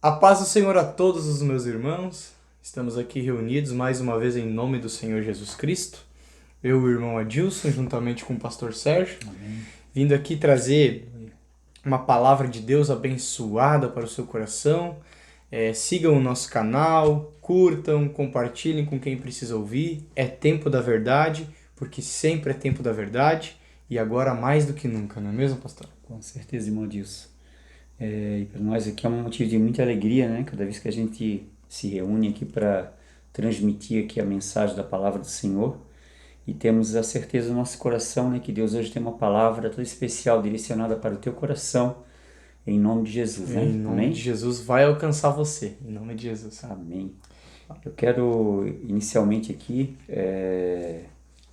A paz do Senhor a todos os meus irmãos. Estamos aqui reunidos mais uma vez em nome do Senhor Jesus Cristo. Eu, o irmão Adilson, juntamente com o pastor Sérgio, vindo aqui trazer uma palavra de Deus abençoada para o seu coração. Sigam o nosso canal, curtam, compartilhem com quem precisa ouvir. É tempo da verdade, porque sempre é tempo da verdade e agora mais do que nunca, não é mesmo, pastor? Com certeza, irmão Dilson. E para nós aqui é um motivo de muita alegria, né? Cada vez que a gente se reúne aqui para transmitir aqui a mensagem da palavra do Senhor. E temos a certeza no nosso coração, né, que Deus hoje tem uma palavra toda especial direcionada para o teu coração, em nome de Jesus, né? Em nome Amém? de Jesus vai alcançar você, em nome de Jesus. Amém. Eu quero inicialmente aqui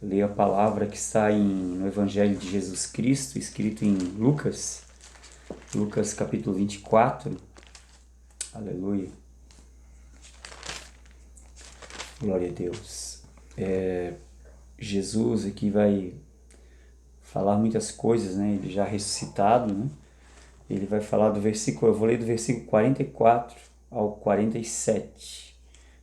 ler a palavra que está no Evangelho de Jesus Cristo, escrito em Lucas capítulo 24. Aleluia. Glória a Deus. Jesus aqui vai falar muitas coisas, né? Ele já ressuscitado, né? Ele vai falar do versículo, eu vou ler do versículo 44 ao 47.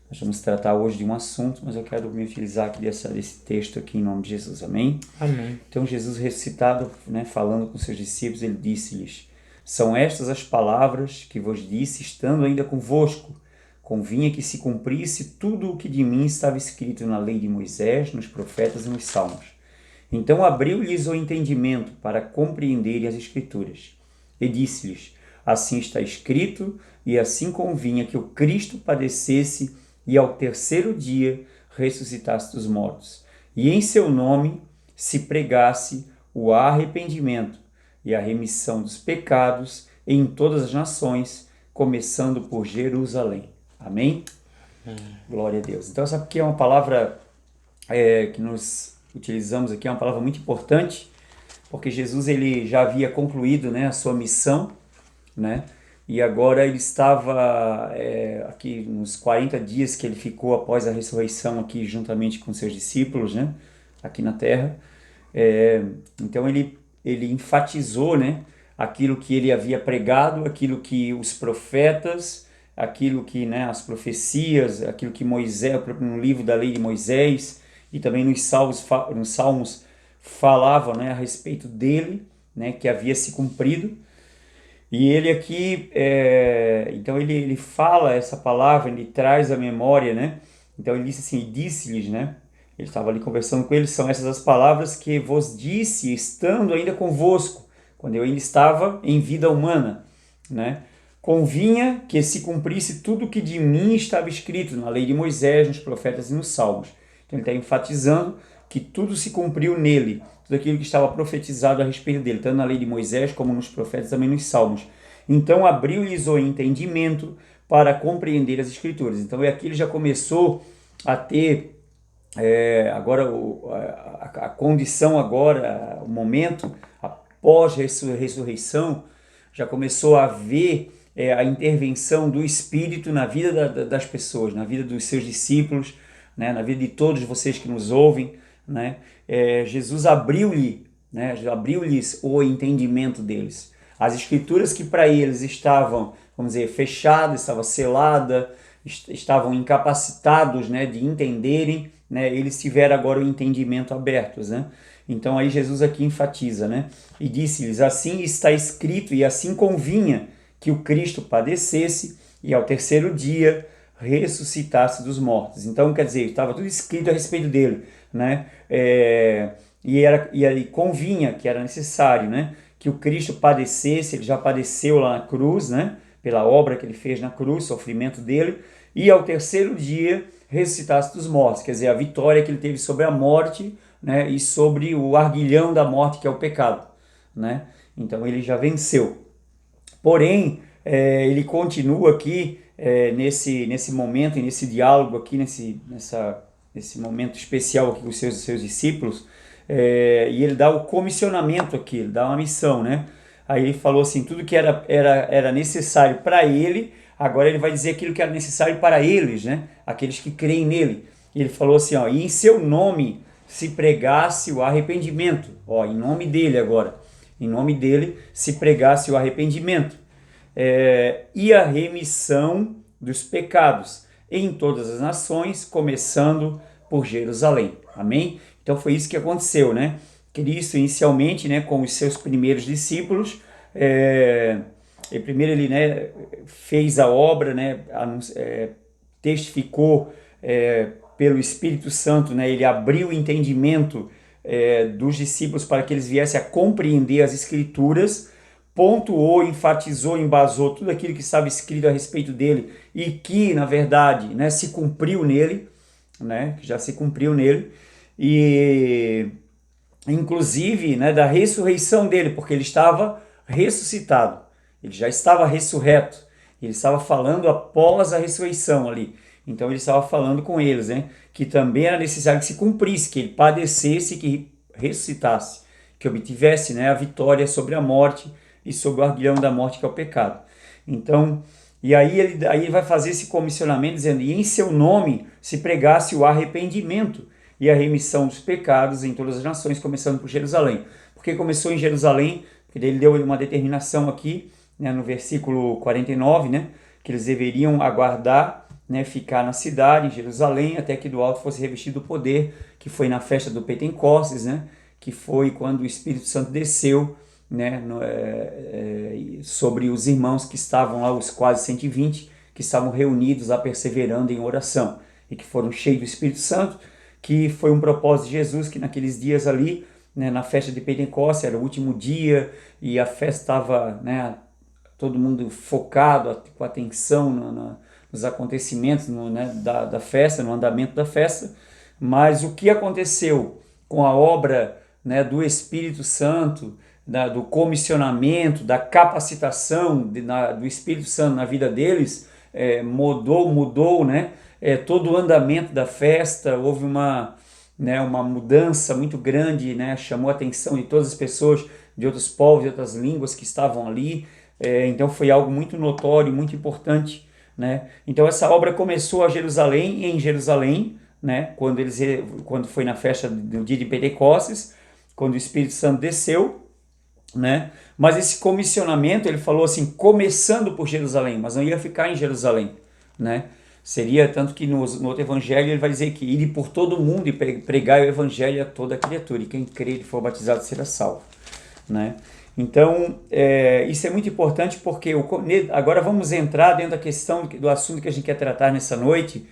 Nós vamos tratar hoje de um assunto, mas eu quero me utilizar aqui desse texto aqui em nome de Jesus, amém? Amém. Então Jesus ressuscitado, né, falando com seus discípulos, ele disse-lhes: são estas as palavras que vos disse, estando ainda convosco. Convinha que se cumprisse tudo o que de mim estava escrito na lei de Moisés, nos profetas e nos salmos. Então abriu-lhes o entendimento para compreenderem as Escrituras. E disse-lhes: assim está escrito, e assim convinha que o Cristo padecesse e ao terceiro dia ressuscitasse dos mortos. E em seu nome se pregasse o arrependimento e a remissão dos pecados em todas as nações, começando por Jerusalém. Amém? Glória a Deus. Então, sabe que é uma palavra que nós utilizamos aqui, é uma palavra muito importante, porque Jesus ele já havia concluído, né, a sua missão, né? E agora ele estava aqui nos 40 dias que ele ficou após a ressurreição aqui juntamente com seus discípulos, né, aqui na terra. Então ele enfatizou, né, aquilo que ele havia pregado, aquilo que os profetas, aquilo que, né, as profecias, aquilo que Moisés, no livro da lei de Moisés e também nos salmos falavam, né, a respeito dele, né, que havia se cumprido. E ele aqui, então ele fala essa palavra, ele traz a memória, né? Então ele disse assim, disse-lhes, né? Ele estava ali conversando com eles, são essas as palavras que vos disse, estando ainda convosco, quando eu ainda estava em vida humana, né? Convinha que se cumprisse tudo o que de mim estava escrito na lei de Moisés, nos profetas e nos salmos. Então ele está enfatizando que tudo se cumpriu nele, tudo aquilo que estava profetizado a respeito dele, tanto na lei de Moisés como nos profetas, também nos salmos. Então abriu-lhes o entendimento para compreender as Escrituras. Então aqui ele já começou a ter agora a condição agora, o momento após ressurreição, já começou a ver a intervenção do Espírito na vida das pessoas, na vida dos seus discípulos, né, na vida de todos vocês que nos ouvem, né? Jesus abriu-lhes o entendimento deles. As Escrituras que para eles estavam, vamos dizer, fechadas, estavam seladas, estavam incapacitados, né, de entenderem, né, eles tiveram agora o entendimento aberto, né? Então aí Jesus aqui enfatiza, né? E disse-lhes, assim está escrito e assim convinha que o Cristo padecesse e ao terceiro dia ressuscitasse dos mortos. Então, quer dizer, estava tudo escrito a respeito dele, né? E convinha, que era necessário, né, que o Cristo padecesse, ele já padeceu lá na cruz, né, pela obra que ele fez na cruz, sofrimento dele, e ao terceiro dia ressuscitasse dos mortos, quer dizer, a vitória que ele teve sobre a morte, né, e sobre o arguilhão da morte, que é o pecado, né? Então ele já venceu. Porém, ele continua aqui nesse momento, nesse diálogo aqui, nesse momento especial aqui com os seus discípulos, e ele dá o comissionamento aqui, ele dá uma missão, né? Aí ele falou assim, tudo que era necessário para ele, agora ele vai dizer aquilo que era necessário para eles, né? Aqueles que creem nele. E ele falou assim, ó, e em seu nome se pregasse o arrependimento, ó, em nome dele agora, em nome dele se pregasse o arrependimento. e a remissão dos pecados em todas as nações, começando por Jerusalém. Amém? Então foi isso que aconteceu, né? Cristo inicialmente, né, com os seus primeiros discípulos, primeiro ele, né, fez a obra, né, testificou pelo Espírito Santo, né, ele abriu o entendimento dos discípulos para que eles viessem a compreender as Escrituras, pontuou, enfatizou, embasou tudo aquilo que estava escrito a respeito dele e que, na verdade, né, se cumpriu nele, né, que já se cumpriu nele, e inclusive, né, da ressurreição dele, porque ele estava ressuscitado, ele já estava ressurreto, ele estava falando após a ressurreição ali. Então ele estava falando com eles, né, que também era necessário que se cumprisse, que ele padecesse, que ressuscitasse, que obtivesse, né, a vitória sobre a morte e sobre o aguilhão da morte, que é o pecado. Então, e aí ele vai fazer esse comissionamento dizendo: e em seu nome se pregasse o arrependimento e a remissão dos pecados em todas as nações, começando por Jerusalém. Porque começou em Jerusalém, porque ele deu uma determinação aqui, né, no versículo 49, né, que eles deveriam aguardar, né, ficar na cidade, em Jerusalém, até que do alto fosse revestido o poder, que foi na festa do Pentecostes, né, que foi quando o Espírito Santo desceu, né, sobre os irmãos que estavam lá, os quase 120, que estavam reunidos lá perseverando em oração, e que foram cheios do Espírito Santo, que foi um propósito de Jesus, que naqueles dias ali, né, na festa de Pentecostes, era o último dia, e a festa estava, né, todo mundo focado, com atenção nos acontecimentos, né, da festa, no andamento da festa. Mas o que aconteceu com a obra, né, do Espírito Santo, do comissionamento, da capacitação do Espírito Santo na vida deles, mudou, né, todo o andamento da festa. Houve uma mudança muito grande, né, chamou a atenção de todas as pessoas de outros povos, de outras línguas que estavam ali. Então foi algo muito notório, muito importante, né? Então essa obra começou a Jerusalém, e em Jerusalém, né, quando foi na festa do dia de Pentecostes, quando o Espírito Santo desceu, né? Mas esse comissionamento, ele falou assim, começando por Jerusalém, mas não ia ficar em Jerusalém, né? Seria, tanto que no outro evangelho ele vai dizer que ir por todo mundo e pregar o evangelho a toda criatura, e quem crer e for batizado será salvo, né? Então, isso é muito importante, porque agora vamos entrar dentro da questão do assunto que a gente quer tratar nessa noite,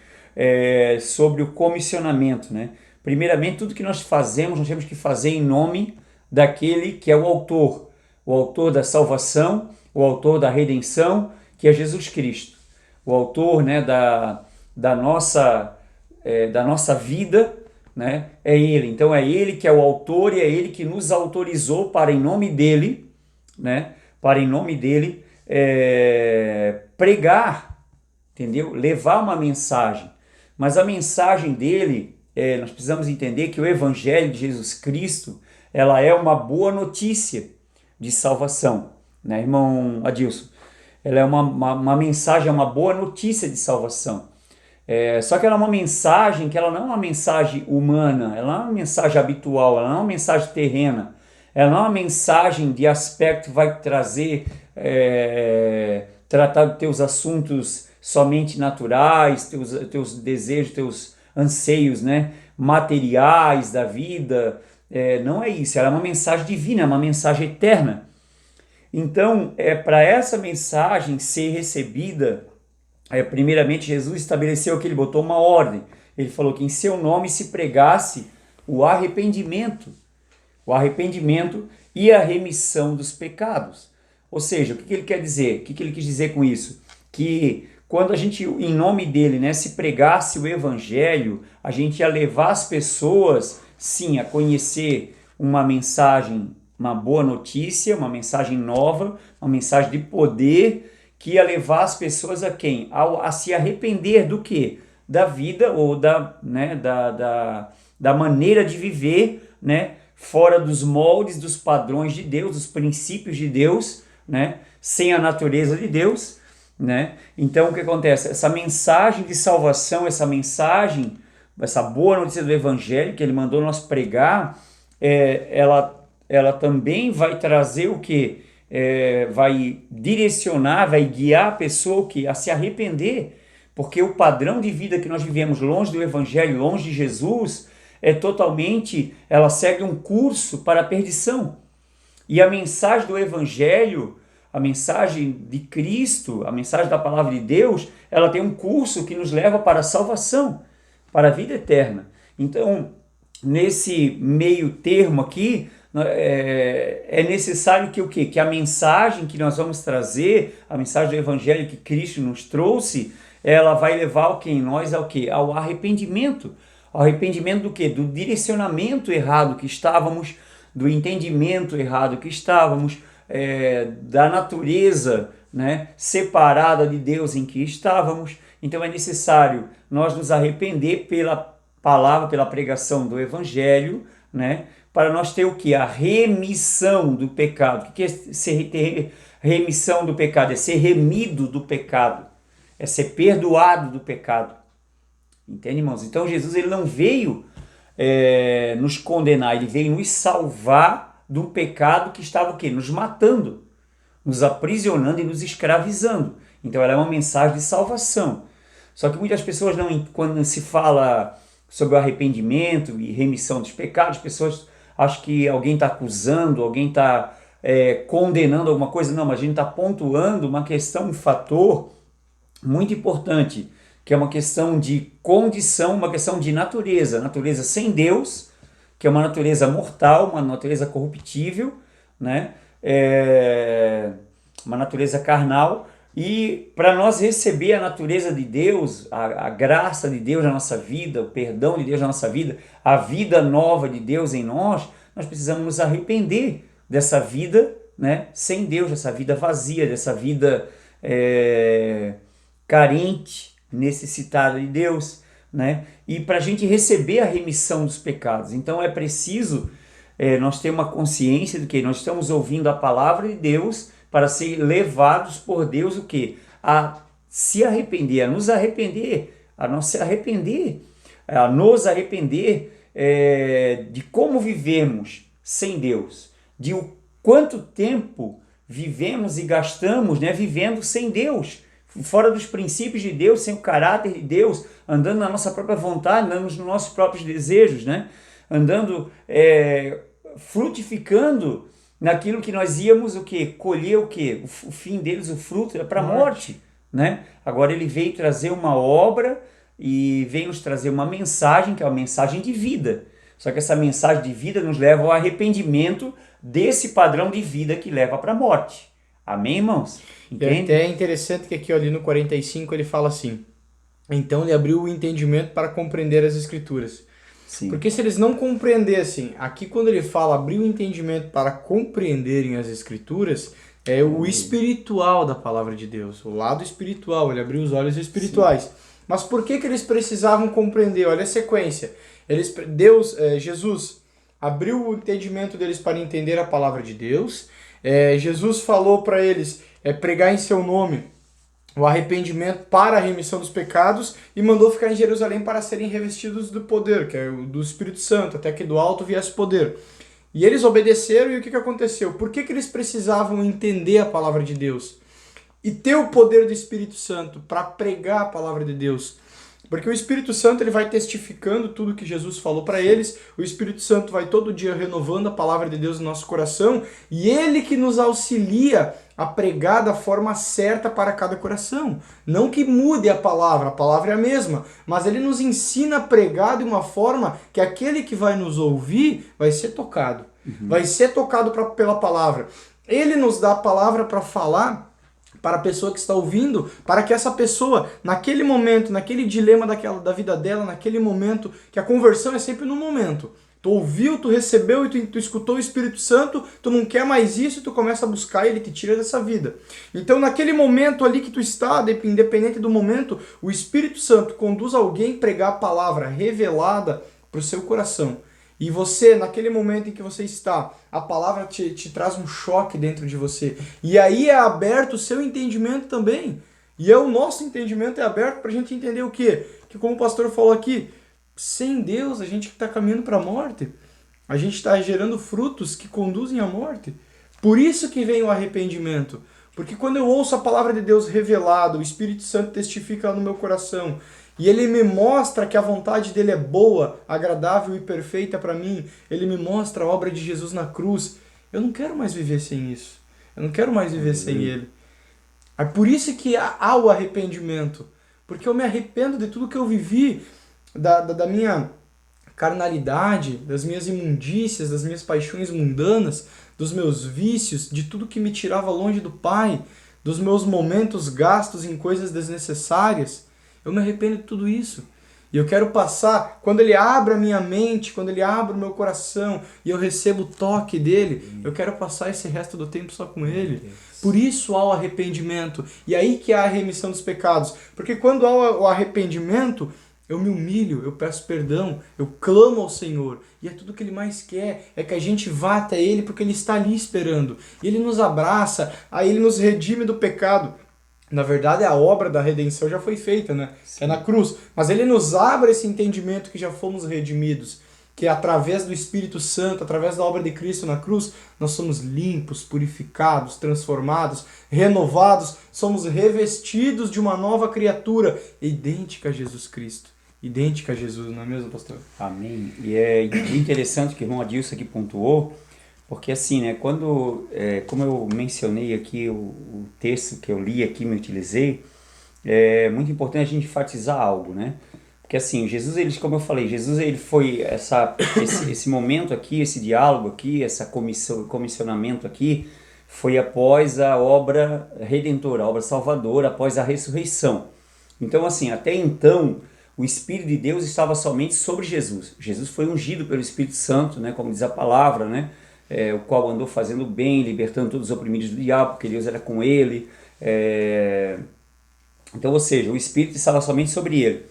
sobre o comissionamento, né? Primeiramente, tudo que nós fazemos, nós temos que fazer em nome daquele que é o autor da salvação, o autor da redenção, que é Jesus Cristo, o autor, né, da nossa vida, né, é Ele. Então é Ele que é o autor, e é Ele que nos autorizou para, em nome dEle, né, pregar, entendeu? Levar uma mensagem. Mas a mensagem dEle, nós precisamos entender que o Evangelho de Jesus Cristo, ela é uma boa notícia de salvação, né, irmão Adilson? Ela é uma mensagem, é uma boa notícia de salvação. Só que ela é uma mensagem que ela não é uma mensagem humana, ela não é uma mensagem habitual, ela não é uma mensagem terrena, ela não é uma mensagem de aspecto que vai trazer, tratar dos teus assuntos somente naturais, teus desejos, teus anseios, né, materiais da vida. Não é isso, ela é uma mensagem divina, é uma mensagem eterna. Então, para essa mensagem ser recebida, primeiramente Jesus estabeleceu que ele botou uma ordem. Ele falou que em seu nome se pregasse o arrependimento e a remissão dos pecados. Ou seja, o que ele quer dizer? O que ele quis dizer com isso? Que quando a gente, em nome dele, né, se pregasse o evangelho, a gente ia levar as pessoas, sim, a conhecer uma mensagem, uma boa notícia, uma mensagem nova, uma mensagem de poder, que ia levar as pessoas a quem? A se arrepender do quê? Da vida, ou da maneira de viver, né, fora dos moldes, dos padrões de Deus, dos princípios de Deus, né, sem a natureza de Deus, né? Então o que acontece? Essa mensagem de salvação, essa boa notícia do Evangelho que ele mandou nós pregar, ela também vai trazer o quê? vai direcionar, vai guiar a pessoa o quê? A se arrepender, porque o padrão de vida que nós vivemos longe do Evangelho, longe de Jesus, ela segue um curso para a perdição. E a mensagem do Evangelho, a mensagem de Cristo, a mensagem da Palavra de Deus, ela tem um curso que nos leva para a salvação, para a vida eterna. Então, nesse meio termo aqui, é necessário que o quê? Que a mensagem que nós vamos trazer, a mensagem do Evangelho que Cristo nos trouxe, ela vai levar o quê? Em nós ao quê? Ao arrependimento. Ao arrependimento do quê? Do direcionamento errado que estávamos, do entendimento errado que estávamos, da natureza, né, separada de Deus em que estávamos. Então é necessário nós nos arrepender pela palavra, pela pregação do Evangelho, né, para nós ter o que? A remissão do pecado. O que é ter remissão do pecado? É ser remido do pecado, é ser perdoado do pecado. Entende, irmãos? Então Jesus ele não veio nos condenar, ele veio nos salvar do pecado que estava o quê? Nos matando, nos aprisionando e nos escravizando. Então ela é uma mensagem de salvação. Só que muitas pessoas, quando se fala sobre o arrependimento e remissão dos pecados, as pessoas acham que alguém está acusando, alguém está condenando alguma coisa. Não, mas a gente está pontuando uma questão, um fator muito importante, que é uma questão de condição, uma questão de natureza. Natureza sem Deus, que é uma natureza mortal, uma natureza corruptível, né? Uma natureza carnal. E para nós receber a natureza de Deus, a graça de Deus na nossa vida, o perdão de Deus na nossa vida, a vida nova de Deus em nós precisamos nos arrepender dessa vida, né, sem Deus, dessa vida vazia, dessa vida carente, necessitada de Deus, né? E para a gente receber a remissão dos pecados, então é preciso nós ter uma consciência de que nós estamos ouvindo a palavra de Deus para ser levados por Deus o quê? A se arrepender, a nos arrepender, a nos arrepender de como vivemos sem Deus, de o quanto tempo vivemos e gastamos, né, vivendo sem Deus, fora dos princípios de Deus, sem o caráter de Deus, andando na nossa própria vontade, andando nos nossos próprios desejos, né, andando frutificando naquilo que nós íamos o quê? Colher o quê? O fim deles, o fruto, é para a morte, né? Agora ele veio trazer uma obra e veio nos trazer uma mensagem, que é uma mensagem de vida. Só que essa mensagem de vida nos leva ao arrependimento desse padrão de vida que leva para a morte. Amém, irmãos? Entende? É interessante que aqui ali no 45 ele fala assim: então ele abriu o entendimento para compreender as Escrituras. Sim. Porque se eles não compreendessem, aqui quando ele fala abrir o entendimento para compreenderem as Escrituras, é o espiritual da palavra de Deus, o lado espiritual, ele abriu os olhos espirituais. Sim. Mas por que eles precisavam compreender? Olha a sequência. Jesus abriu o entendimento deles para entender a palavra de Deus. Jesus falou para eles pregar em seu nome o arrependimento para a remissão dos pecados e mandou ficar em Jerusalém para serem revestidos do poder, que é o do Espírito Santo, até que do alto viesse poder. E eles obedeceram, e o que aconteceu? Por que eles precisavam entender a palavra de Deus e ter o poder do Espírito Santo para pregar a palavra de Deus? Porque o Espírito Santo ele vai testificando tudo que Jesus falou para eles, o Espírito Santo vai todo dia renovando a palavra de Deus no nosso coração, e ele que nos auxilia a pregar da forma certa para cada coração. Não que mude a palavra é a mesma, mas ele nos ensina a pregar de uma forma que aquele que vai nos ouvir vai ser tocado. Vai ser tocado pela palavra. Ele nos dá a palavra para falar para a pessoa que está ouvindo, para que essa pessoa, naquele momento, naquele dilema da vida dela, naquele momento, que a conversão é sempre no momento. Tu ouviu, tu recebeu e tu escutou o Espírito Santo, tu não quer mais isso e tu começa a buscar e ele te tira dessa vida. Então, naquele momento ali que tu está, independente do momento, o Espírito Santo conduz alguém a pregar a palavra revelada para o seu coração. E você, naquele momento em que você está, a palavra te traz um choque dentro de você. E aí é aberto o seu entendimento também. E o nosso entendimento é aberto para a gente entender o quê? Que como o pastor falou aqui, sem Deus a gente está caminhando para a morte. A gente está gerando frutos que conduzem à morte. Por isso que vem o arrependimento. Porque quando eu ouço a palavra de Deus revelada, o Espírito Santo testifica no meu coração, e ele me mostra que a vontade dele é boa, agradável e perfeita para mim, ele me mostra a obra de Jesus na cruz, eu não quero mais viver sem isso. Eu não quero mais viver sem ele. É por isso que há o arrependimento. Porque eu me arrependo de tudo que eu vivi, da minha carnalidade, das minhas imundícias, das minhas paixões mundanas, dos meus vícios, de tudo que me tirava longe do Pai, dos meus momentos gastos em coisas desnecessárias. Eu me arrependo de tudo isso. E eu quero passar, quando ele abre a minha mente, quando ele abre o meu coração e eu recebo o toque dele, eu quero passar esse resto do tempo só com ele. Por isso há o arrependimento. E aí que há a remissão dos pecados. Porque quando há o arrependimento, eu me humilho, eu peço perdão, eu clamo ao Senhor. E é tudo que ele mais quer, é que a gente vá até ele porque ele está ali esperando. E ele nos abraça, aí ele nos redime do pecado. Na verdade, a obra da redenção já foi feita, né? Sim. É na cruz. Mas ele nos abre esse entendimento que já fomos redimidos. Que através do Espírito Santo, através da obra de Cristo na cruz, nós somos limpos, purificados, transformados, renovados, somos revestidos de uma nova criatura, idêntica a Jesus Cristo. Idêntica a Jesus, não é mesmo, pastor? Amém. E é interessante que o irmão Adilson aqui pontuou, porque assim, né, como eu mencionei aqui o texto que eu li aqui, me utilizei, é muito importante a gente enfatizar algo, né? Porque assim, Jesus, como eu falei, Jesus ele foi esse momento aqui, esse diálogo aqui, esse comissionamento aqui, foi após a obra redentora, a obra salvadora, após a ressurreição. Então assim, até então, o Espírito de Deus estava somente sobre Jesus. Jesus foi ungido pelo Espírito Santo, né, como diz a palavra, né? O qual andou fazendo bem, libertando todos os oprimidos do diabo, porque Deus era com ele. Então, ou seja, o Espírito estava somente sobre ele.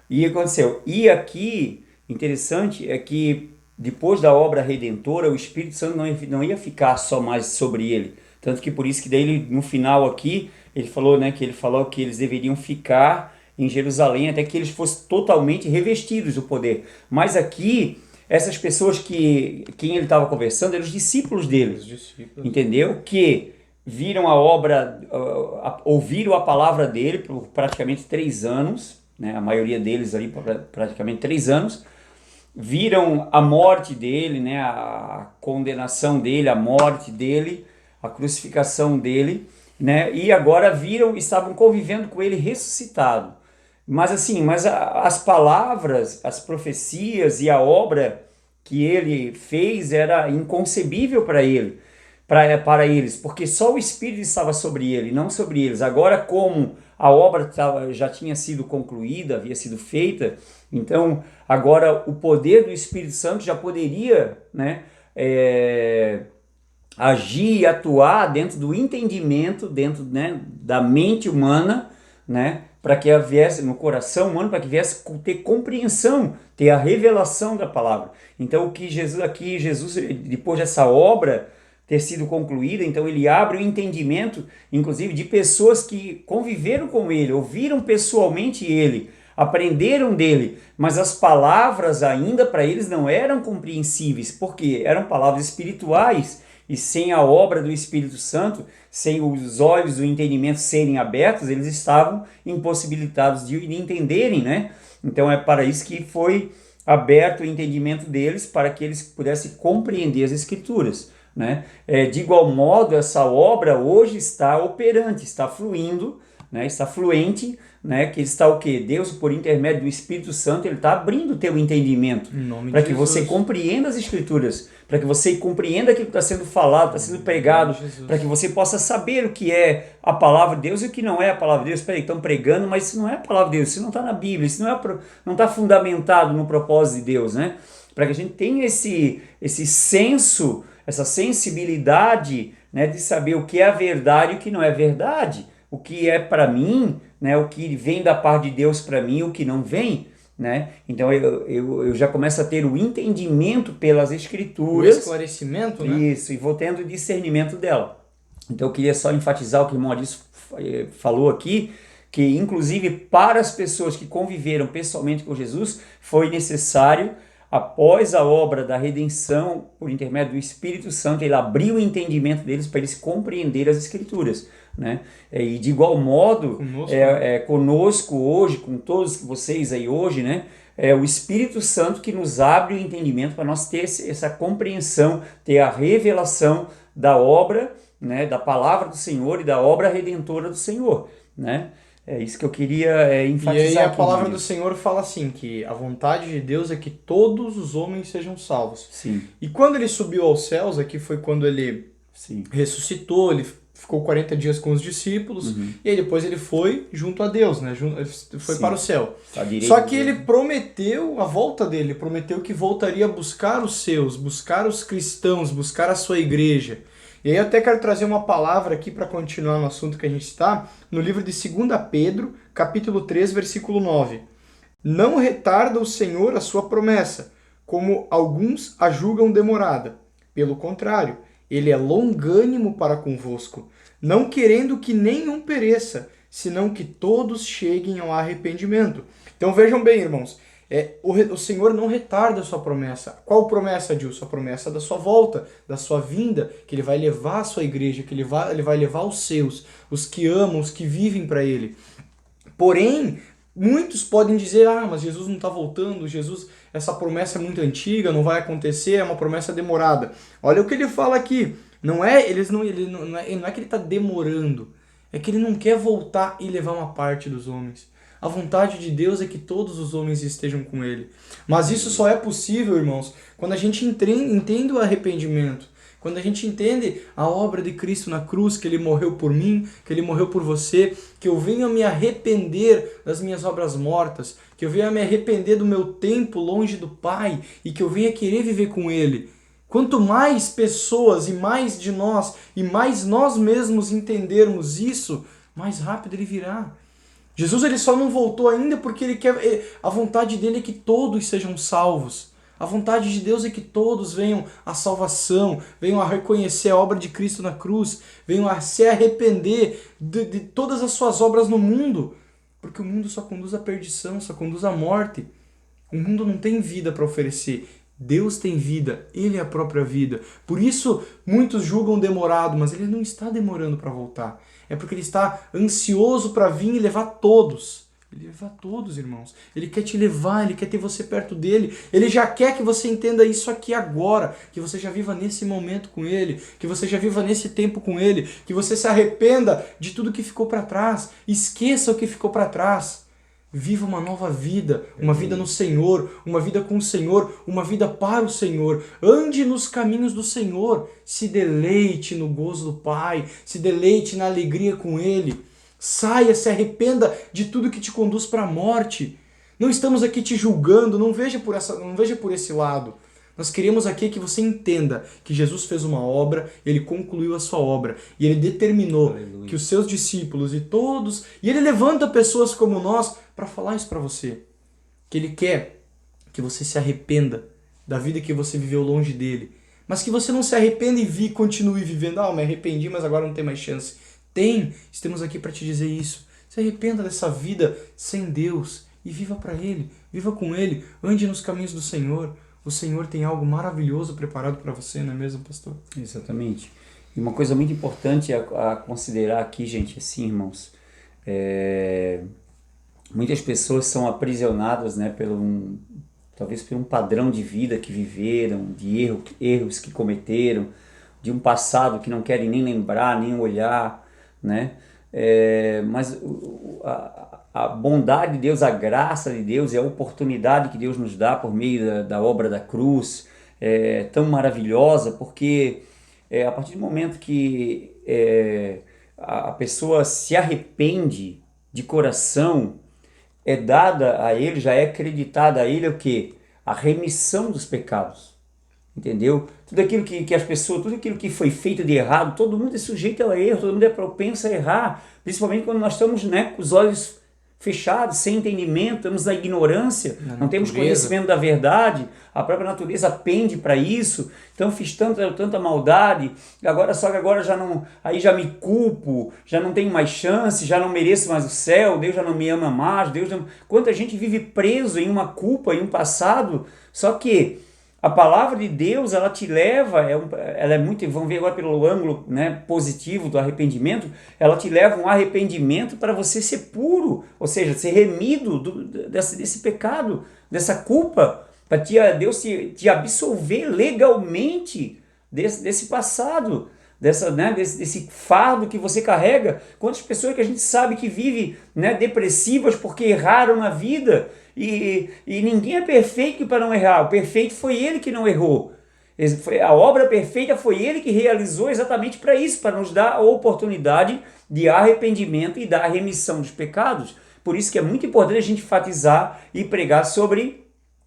E aconteceu. E aqui, interessante, é que depois da obra redentora, o Espírito Santo não ia ficar só mais sobre ele. Tanto que por isso que daí ele, no final aqui, ele falou, né, que eles deveriam ficar em Jerusalém até que eles fossem totalmente revestidos do poder. Mas aqui, essas pessoas quem ele estava conversando eram os discípulos dele, entendeu? Que viram a obra, ouviram a palavra dele por praticamente 3 anos, né? A maioria deles ali praticamente 3 anos, viram a morte dele, né? A condenação dele, a morte dele, a crucificação dele, né? E agora estavam convivendo com ele ressuscitado. Mas assim, as palavras, as profecias e a obra que ele fez era inconcebível para eles, porque só o Espírito estava sobre ele, não sobre eles. Agora, como a obra já tinha sido concluída, havia sido feita, então agora o poder do Espírito Santo já poderia, né, agir e atuar dentro do entendimento, dentro, né, da mente humana, né, para que viesse no coração humano, para que viesse ter compreensão, ter a revelação da palavra. Então o que Jesus, depois dessa obra ter sido concluída, então ele abre o entendimento, inclusive de pessoas que conviveram com ele, ouviram pessoalmente ele, aprenderam dele, mas as palavras ainda para eles não eram compreensíveis, porque eram palavras espirituais, e sem a obra do Espírito Santo, sem os olhos do entendimento serem abertos, eles estavam impossibilitados de entenderem, né? Então é para isso que foi aberto o entendimento deles, para que eles pudessem compreender as Escrituras, né? De igual modo, essa obra hoje está operante, está fluindo, né? Está fluente, né? Que está o quê? Deus, por intermédio do Espírito Santo, ele está abrindo o teu entendimento para que você compreenda as Escrituras, para que você compreenda aquilo que está sendo falado, está sendo pregado, para que você possa saber o que é a palavra de Deus e o que não é a palavra de Deus. Peraí, estão pregando, mas isso não é a palavra de Deus, isso não está na Bíblia, isso não está fundamentado no propósito de Deus, né? Para que a gente tenha esse senso, essa sensibilidade, né, de saber o que é a verdade e o que não é verdade, o que é para mim, né, o que vem da parte de Deus para mim e o que não vem, né? Então eu já começo a ter o entendimento pelas Escrituras. O esclarecimento, né? Isso, e vou tendo o discernimento dela. Então eu queria só enfatizar o que o irmão Adilson falou aqui, que inclusive para as pessoas que conviveram pessoalmente com Jesus, foi necessário após a obra da redenção, por intermédio do Espírito Santo, ele abriu o entendimento deles para eles compreender as Escrituras, né? E de igual modo, conosco hoje, com todos vocês aí hoje, né? É o Espírito Santo que nos abre o entendimento para nós ter essa compreensão, ter a revelação da obra, né? Da palavra do Senhor e da obra redentora do Senhor, né? É isso que eu queria enfatizar. E aí a aqui, palavra do Senhor fala assim, que a vontade de Deus é que todos os homens sejam salvos. Sim. E quando ele subiu aos céus, aqui foi quando ele ressuscitou, ele ficou 40 dias com os discípulos, e aí depois ele foi junto a Deus, né? Ele foi para o céu. Só que ele prometeu, a volta dele, prometeu que voltaria a buscar os seus, buscar os cristãos, buscar a sua igreja. E aí eu até quero trazer uma palavra aqui para continuar no assunto que a gente está, no livro de 2 Pedro, capítulo 3, versículo 9. Não retarda o Senhor a sua promessa, como alguns a julgam demorada. Pelo contrário, ele é longânimo para convosco, não querendo que nenhum pereça, senão que todos cheguem ao arrependimento. Então vejam bem, irmãos, o Senhor não retarda a sua promessa. Qual promessa, Dilson? A promessa da sua volta, da sua vinda, que ele vai levar a sua igreja, que ele vai levar os seus, os que amam, os que vivem para ele. Porém, muitos podem dizer, mas Jesus não está voltando, essa promessa é muito antiga, não vai acontecer, é uma promessa demorada. Olha o que ele fala aqui, não é que ele está demorando, é que ele não quer voltar e levar uma parte dos homens. A vontade de Deus é que todos os homens estejam com ele. Mas isso só é possível, irmãos, quando a gente entende o arrependimento. Quando a gente entende a obra de Cristo na cruz, que ele morreu por mim, que ele morreu por você, que eu venha me arrepender das minhas obras mortas, que eu venha me arrepender do meu tempo longe do Pai e que eu venha querer viver com ele. Quanto mais pessoas e mais de nós e mais nós mesmos entendermos isso, mais rápido ele virá. Jesus ele só não voltou ainda porque ele quer, a vontade dele é que todos sejam salvos. A vontade de Deus é que todos venham à salvação, venham a reconhecer a obra de Cristo na cruz, venham a se arrepender de todas as suas obras no mundo. Porque o mundo só conduz à perdição, só conduz à morte. O mundo não tem vida para oferecer. Deus tem vida, Ele é a própria vida. Por isso, muitos julgam demorado, mas Ele não está demorando para voltar. É porque Ele está ansioso para vir e levar todos. Ele leva todos, irmãos. Ele quer te levar, Ele quer ter você perto dele. Ele já quer que você entenda isso aqui agora, que você já viva nesse momento com Ele, que você já viva nesse tempo com Ele, que você se arrependa de tudo que ficou para trás, esqueça o que ficou para trás. Viva uma nova vida, uma vida no Senhor, uma vida com o Senhor, uma vida para o Senhor. Ande nos caminhos do Senhor, se deleite no gozo do Pai, se deleite na alegria com Ele. Saia, se arrependa de tudo que te conduz para a morte. Não estamos aqui te julgando, não veja por esse lado. Nós queremos aqui que você entenda que Jesus fez uma obra, Ele concluiu a sua obra. E Ele determinou que os seus discípulos e todos... E Ele levanta pessoas como nós para falar isso para você. Que Ele quer que você se arrependa da vida que você viveu longe dEle. Mas que você não se arrependa e continue vivendo. Me arrependi, mas agora não tem mais chance. Estamos aqui para te dizer isso. Se arrependa dessa vida sem Deus e viva para Ele, viva com Ele, ande nos caminhos do Senhor. O Senhor tem algo maravilhoso preparado para você, não é mesmo, pastor? Exatamente. E uma coisa muito importante a considerar aqui, gente, assim, irmãos, muitas pessoas são aprisionadas, né, talvez por um padrão de vida que viveram, de erros que cometeram, de um passado que não querem nem lembrar, nem olhar, né? Mas a bondade de Deus, a graça de Deus e a oportunidade que Deus nos dá por meio da obra da cruz é tão maravilhosa, porque a partir do momento que a pessoa se arrepende de coração, é dada a ele, já é acreditada a ele o quê? A remissão dos pecados. Entendeu? Tudo aquilo que as pessoas, tudo aquilo que foi feito de errado, todo mundo é sujeito a erro, todo mundo é propenso a errar, principalmente quando nós estamos, né, com os olhos fechados, sem entendimento, estamos na ignorância, não temos conhecimento da verdade, a própria natureza pende para isso, então fiz tanta maldade, só que agora já não, aí já me culpo, já não tenho mais chance, já não mereço mais o céu, Deus já não me ama mais, quanta gente vive preso em uma culpa, em um passado, só que a palavra de Deus, ela te leva, ela é muito, vamos ver agora pelo ângulo, né, positivo do arrependimento, ela te leva a um arrependimento para você ser puro, ou seja, ser remido desse pecado, dessa culpa, para Deus te absolver legalmente desse passado, desse fardo que você carrega. Quantas pessoas que a gente sabe que vivem, né, depressivas porque erraram na vida, e ninguém é perfeito para não errar, o perfeito foi ele que não errou. A obra perfeita foi ele que realizou exatamente para isso, para nos dar a oportunidade de arrependimento e da remissão dos pecados. Por isso que é muito importante a gente enfatizar e pregar sobre,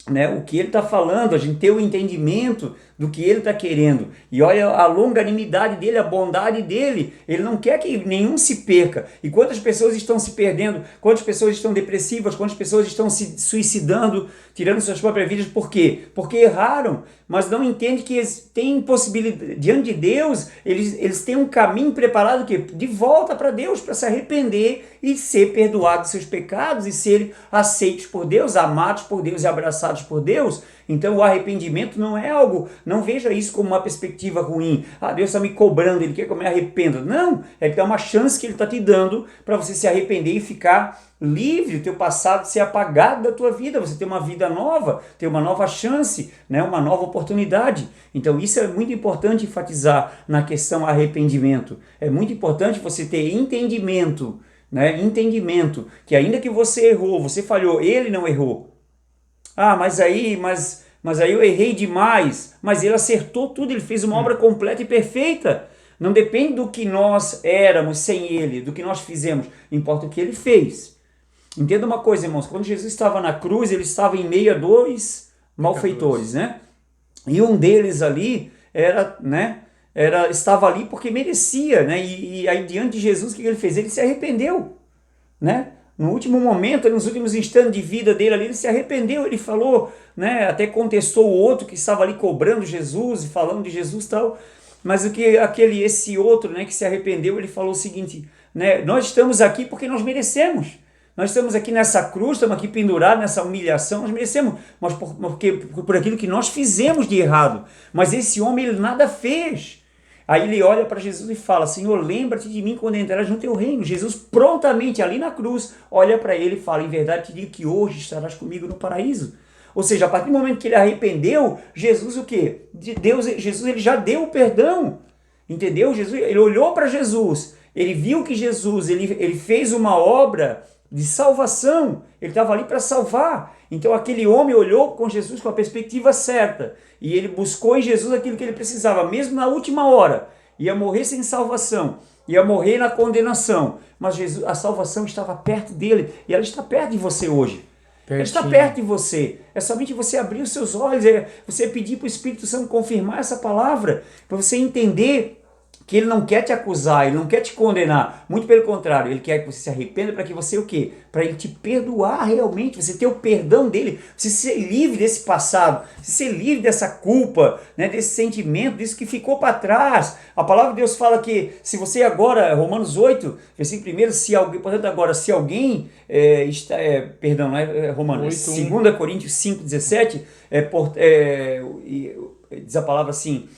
né, o que ele está falando, a gente ter o entendimento do que ele está querendo. E olha a longanimidade dele, a bondade dele. Ele não quer que nenhum se perca. E quantas pessoas estão se perdendo, quantas pessoas estão depressivas, quantas pessoas estão se suicidando, tirando suas próprias vidas. Por quê? Porque erraram, mas não entendem que eles têm possibilidade, diante de Deus, eles têm um caminho preparado que de volta para Deus, para se arrepender e ser perdoados dos seus pecados e serem aceitos por Deus, amados por Deus e abraçados por Deus. Então o arrependimento não é algo, não veja isso como uma perspectiva ruim. Deus está me cobrando, Ele quer que eu me arrependa. Não, é que é uma chance que Ele está te dando para você se arrepender e ficar livre, o teu passado ser apagado da tua vida, você ter uma vida nova, ter uma nova chance, né, uma nova oportunidade. Então isso é muito importante enfatizar na questão arrependimento. É muito importante você ter entendimento, né, que ainda que você errou, você falhou, Ele não errou. Mas aí eu errei demais. Mas ele acertou tudo, ele fez uma obra completa e perfeita. Não depende do que nós éramos sem ele, do que nós fizemos. Importa o que ele fez. Entenda uma coisa, irmãos. Quando Jesus estava na cruz, ele estava em meio a dois malfeitores, né? E um deles ali estava ali porque merecia, né? E aí diante de Jesus, o que ele fez? Ele se arrependeu, né? No último momento, nos últimos instantes de vida dele ali, ele se arrependeu, ele falou, né, até contestou o outro que estava ali cobrando Jesus e falando de Jesus e tal, mas esse outro, né, que se arrependeu, ele falou o seguinte, né, nós estamos aqui porque nós merecemos, nós estamos aqui nessa cruz, estamos aqui pendurados nessa humilhação, nós merecemos, mas por aquilo que nós fizemos de errado, mas esse homem ele nada fez. Aí ele olha para Jesus e fala, Senhor, lembra-te de mim quando entrares no teu reino. Jesus prontamente ali na cruz olha para ele e fala, em verdade te digo que hoje estarás comigo no paraíso. Ou seja, a partir do momento que ele arrependeu, Jesus o quê? Jesus ele já deu o perdão. Entendeu? Ele olhou para Jesus, ele viu que Jesus ele fez uma obra de salvação, ele estava ali para salvar. Então aquele homem olhou com Jesus com a perspectiva certa e ele buscou em Jesus aquilo que ele precisava, mesmo na última hora. Ia morrer sem salvação, ia morrer na condenação, mas a salvação estava perto dele e ela está perto de você hoje. Ela está perto de você. É somente você abrir os seus olhos, você pedir para o Espírito Santo confirmar essa palavra, para você entender que ele não quer te acusar, ele não quer te condenar, muito pelo contrário, ele quer que você se arrependa para que você o quê? Para ele te perdoar realmente, você ter o perdão dele, você ser livre desse passado, você ser livre dessa culpa, né, desse sentimento, disso que ficou para trás. A palavra de Deus fala que se você agora, Romanos 8, versículo 1, portanto agora, se alguém, Romanos, 2 Coríntios 5, 17, diz a palavra assim,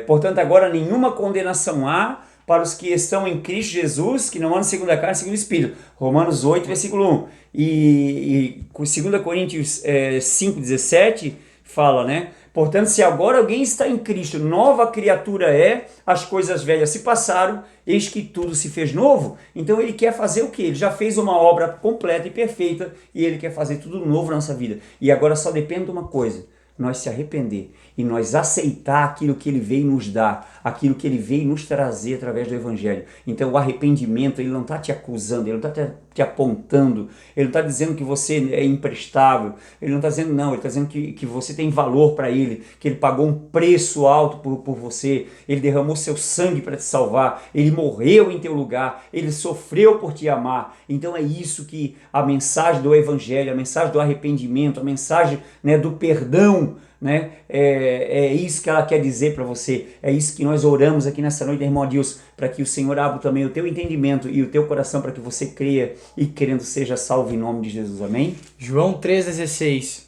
portanto agora nenhuma condenação há para os que estão em Cristo Jesus, que não andam segundo a carne, segundo o Espírito. Romanos 8, versículo 1. E 2 Coríntios 5, 17 fala, né? Portanto, se agora alguém está em Cristo, nova criatura é, as coisas velhas se passaram, eis que tudo se fez novo. Então ele quer fazer o quê? Ele já fez uma obra completa e perfeita e ele quer fazer tudo novo na nossa vida. E agora só depende de uma coisa, nós se arrepender e nós aceitar aquilo que ele veio nos dar, aquilo que ele veio nos trazer através do Evangelho. Então o arrependimento, ele não está te acusando, ele não está te apontando, ele não está dizendo que você é imprestável, ele não está dizendo não, ele está dizendo que você tem valor para ele, que ele pagou um preço alto por você, ele derramou seu sangue para te salvar, ele morreu em teu lugar, ele sofreu por te amar. Então é isso que a mensagem do evangelho, a mensagem do arrependimento, a mensagem, né, do perdão, né? É isso que ela quer dizer para você. É isso que nós oramos aqui nessa noite, irmão Adilson, para que o Senhor abra também o teu entendimento e o teu coração para que você creia e querendo seja salvo em nome de Jesus. Amém? João 3,16.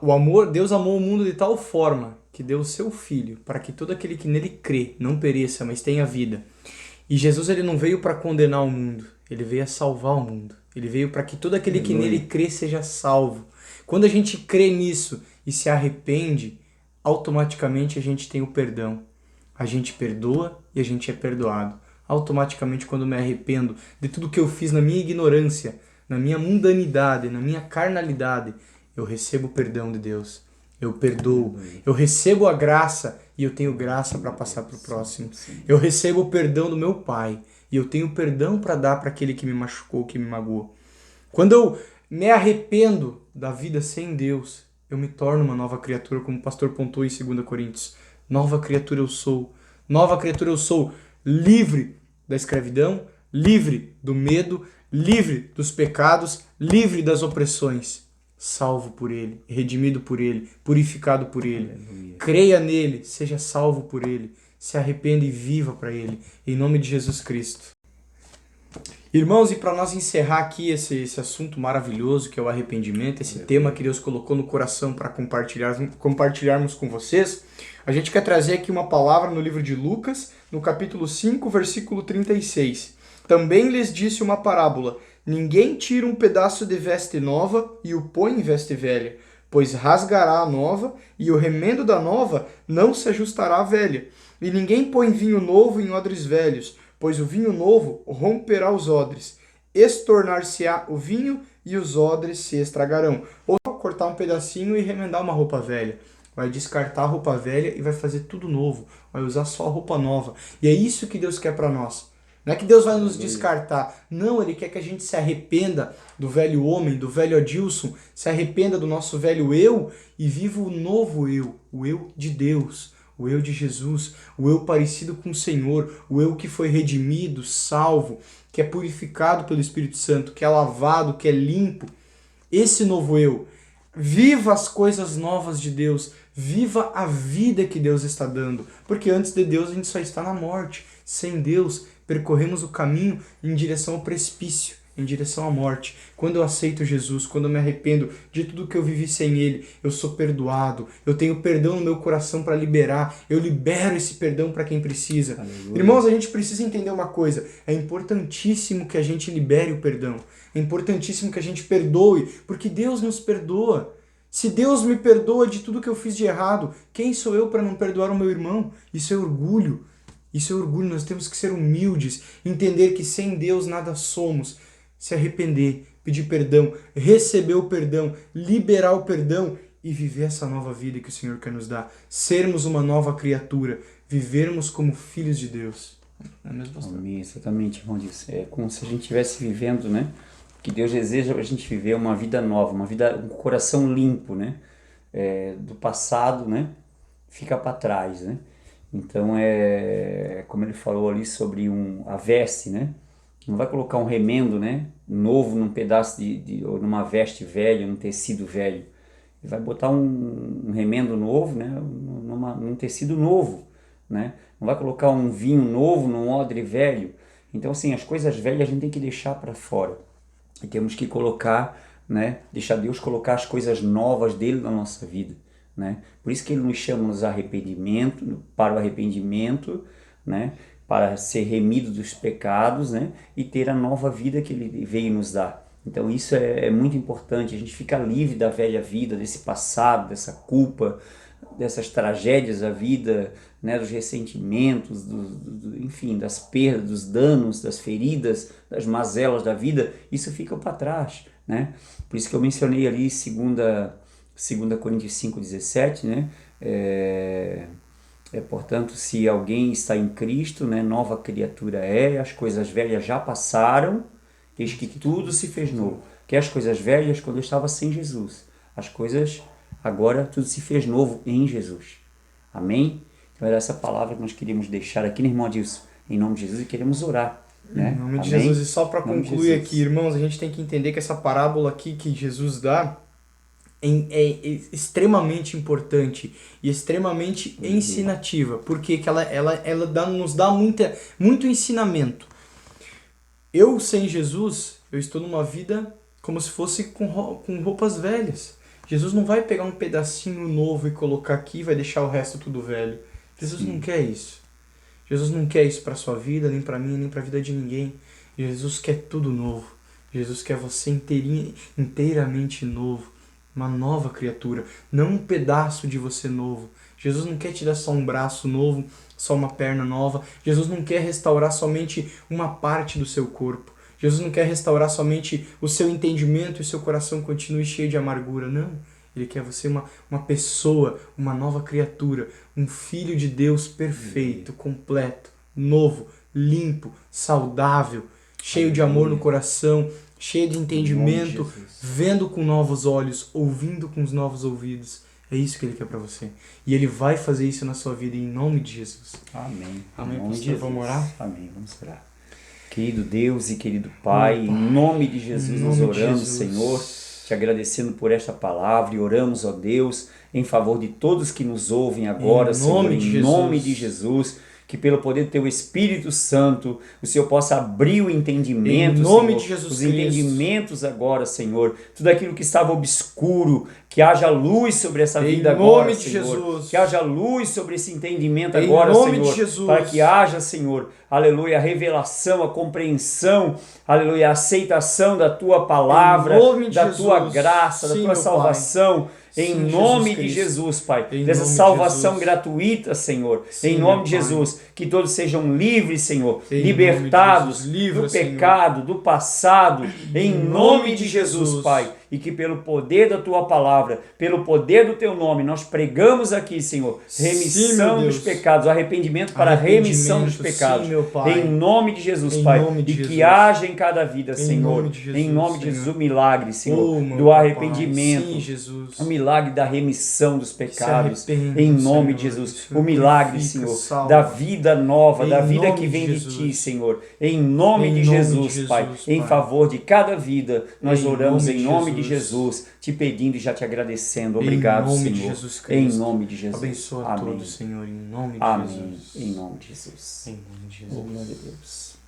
O amor, Deus amou o mundo de tal forma que deu o seu Filho para que todo aquele que nele crê não pereça, mas tenha vida. E Jesus, ele não veio para condenar o mundo, ele veio a salvar o mundo. Ele veio para que todo aquele que nele crê seja salvo. Quando a gente crê nisso e se arrepende, automaticamente a gente tem o perdão. A gente perdoa e a gente é perdoado. Automaticamente, quando eu me arrependo de tudo que eu fiz na minha ignorância, na minha mundanidade, na minha carnalidade, eu recebo o perdão de Deus. Eu perdoo, eu recebo a graça e eu tenho graça para passar para o próximo. Eu recebo o perdão do meu Pai e eu tenho perdão para dar para aquele que me machucou, que me magoou. Quando eu me arrependo da vida sem Deus, eu me torno uma nova criatura, como o pastor pontuou em 2 Coríntios. Nova criatura eu sou. Nova criatura eu sou, livre da escravidão, livre do medo, livre dos pecados, livre das opressões. Salvo por Ele, redimido por Ele, purificado por Ele. Aleluia. Creia nele, seja salvo por Ele. Se arrependa e viva para Ele. Em nome de Jesus Cristo. Irmãos, e para nós encerrar aqui esse assunto maravilhoso que é o arrependimento, esse tema que Deus colocou no coração para compartilharmos com vocês, a gente quer trazer aqui uma palavra no livro de Lucas, no capítulo 5, versículo 36. Também lhes disse uma parábola: ninguém tira um pedaço de veste nova e o põe em veste velha, pois rasgará a nova e o remendo da nova não se ajustará à velha. E ninguém põe vinho novo em odres velhos, pois o vinho novo romperá os odres, estornar-se-á o vinho e os odres se estragarão. Ou cortar um pedacinho e remendar uma roupa velha. Vai descartar a roupa velha e vai fazer tudo novo. Vai usar só a roupa nova. E é isso que Deus quer para nós. Não é que Deus vai nos descartar. Não, Ele quer que a gente se arrependa do velho homem, do velho Adilson, se arrependa do nosso velho eu e viva o novo eu, o eu de Deus. O eu de Jesus, o eu parecido com o Senhor, o eu que foi redimido, salvo, que é purificado pelo Espírito Santo, que é lavado, que é limpo. Esse novo eu. Viva as coisas novas de Deus, viva a vida que Deus está dando, porque antes de Deus a gente só está na morte. Sem Deus, percorremos o caminho em direção ao precipício, em direção à morte. Quando eu aceito Jesus, quando eu me arrependo de tudo que eu vivi sem Ele, eu sou perdoado, eu tenho perdão no meu coração para liberar, eu libero esse perdão para quem precisa. Aleluia. Irmãos, a gente precisa entender uma coisa, é importantíssimo que a gente libere o perdão, é importantíssimo que a gente perdoe, porque Deus nos perdoa. Se Deus me perdoa de tudo que eu fiz de errado, quem sou eu para não perdoar o meu irmão? Isso é orgulho. Isso é orgulho, nós temos que ser humildes, entender que sem Deus nada somos. Se arrepender, pedir perdão, receber o perdão, liberar o perdão e viver essa nova vida que o Senhor quer nos dar. Sermos uma nova criatura, vivermos como filhos de Deus. Não é mesmo, pastor? Amém, exatamente, irmão. É como se a gente estivesse vivendo, né? Que Deus deseja a gente viver uma vida nova, uma vida, um coração limpo, né? Do passado, né? Fica para trás, né? Então, como ele falou ali sobre a veste, né? Não vai colocar um remendo, né, novo num pedaço ou numa veste velha, num tecido velho. Ele vai botar um remendo novo, né, num tecido novo, né? Não vai colocar um vinho novo num odre velho. Então, assim, as coisas velhas a gente tem que deixar para fora. E temos que colocar, né, deixar Deus colocar as coisas novas dele na nossa vida, né? Por isso que ele nos chama para o arrependimento, né? Para ser remido dos pecados, né? E ter a nova vida que ele veio nos dar. Então isso é muito importante, a gente fica livre da velha vida, desse passado, dessa culpa, dessas tragédias da vida, né? Dos ressentimentos, enfim, das perdas, dos danos, das feridas, das mazelas da vida, isso fica para trás, né? Por isso que eu mencionei ali 2 Coríntios 5,17, né? Portanto, se alguém está em Cristo, né, nova criatura é, as coisas velhas já passaram, eis que tudo se fez novo. Que as coisas velhas quando eu estava sem Jesus. As coisas, agora tudo se fez novo em Jesus. Amém? Então era essa palavra que nós queríamos deixar aqui, né, irmão Adilson? Em nome de Jesus, e queremos orar. Né? Em nome de Amém? Jesus. E só para concluir aqui, irmãos, a gente tem que entender que essa parábola aqui que Jesus dá é extremamente importante e extremamente ensinativa, porque que ela nos dá muito ensinamento. Eu, sem Jesus, eu estou numa vida como se fosse com roupas velhas. Jesus não vai pegar um pedacinho novo e colocar aqui e vai deixar o resto tudo velho. Jesus não quer isso. Jesus não quer isso para sua vida, nem para mim, nem para a vida de ninguém. Jesus quer tudo novo. Jesus quer você inteiramente novo. Uma nova criatura, não um pedaço de você novo. Jesus não quer te dar só um braço novo, só uma perna nova. Jesus não quer restaurar somente uma parte do seu corpo. Jesus não quer restaurar somente o seu entendimento e o seu coração continue cheio de amargura. Não. Ele quer você uma pessoa, uma nova criatura, um filho de Deus perfeito, completo, novo, limpo, saudável, cheio de amor no coração, cheio de entendimento, vendo com novos olhos, ouvindo com os novos ouvidos. É isso que Ele quer para você. E Ele vai fazer isso na sua vida em nome de Jesus. Amém. Amém, pastor. Vamos orar? Amém. Vamos orar. Querido Deus e querido Pai, em nome de Jesus nós oramos, Senhor, te agradecendo por esta palavra e oramos, ó Deus, em favor de todos que nos ouvem agora, Senhor, em nome de Jesus. Que pelo poder do Teu Espírito Santo, o Senhor possa abrir o entendimento, em nome Senhor, de Jesus os Cristo. Entendimentos agora, Senhor. Tudo aquilo que estava obscuro, que haja luz sobre essa vida agora, Senhor. Em nome de Jesus. Que haja luz sobre esse entendimento Em agora, nome Senhor. de Jesus. Para que haja, Senhor, aleluia, a revelação, a compreensão, aleluia, a aceitação da Tua palavra, da Tua graça, da Tua salvação. Em nome de Jesus, Pai, dessa salvação gratuita, Senhor, em nome de Jesus, que todos sejam livres, Senhor, libertados do pecado, do passado, em nome de Jesus, Pai, e que pelo poder da Tua palavra, pelo poder do Teu nome, nós pregamos aqui, Senhor, remissão dos pecados, arrependimento para a remissão dos pecados, em nome de Jesus, Pai, e que haja em cada vida, Senhor, em nome de Jesus, o milagre, Senhor, do arrependimento, o milagre da remissão dos pecados, em nome de Jesus, o milagre, Senhor, da vida nova, da vida que vem de Ti, Senhor, em nome de Jesus, Pai, em favor de cada vida, nós oramos em nome de Jesus, te pedindo e já te agradecendo, obrigado, Senhor, em nome de Jesus, abençoa a todos, Senhor, em nome de Jesus, em nome de Jesus, em nome de Jesus, glória a Deus.